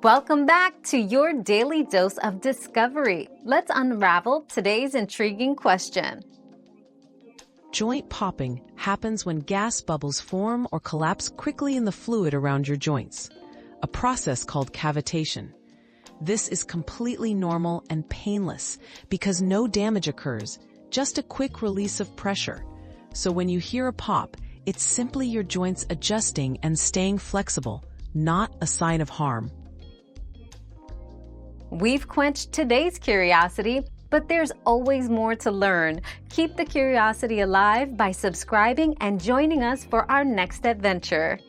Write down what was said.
Welcome back to your daily dose of discovery. Let's unravel today's intriguing question. Joint popping happens when gas bubbles form or collapse quickly in the fluid around your joints, a process called cavitation. This is completely normal and painless because no damage occurs, just a quick release of pressure. So when you hear a pop, it's simply your joints adjusting and staying flexible, not a sign of harm. We've quenched today's curiosity, but there's always more to learn. Keep the curiosity alive by subscribing and joining us for our next adventure.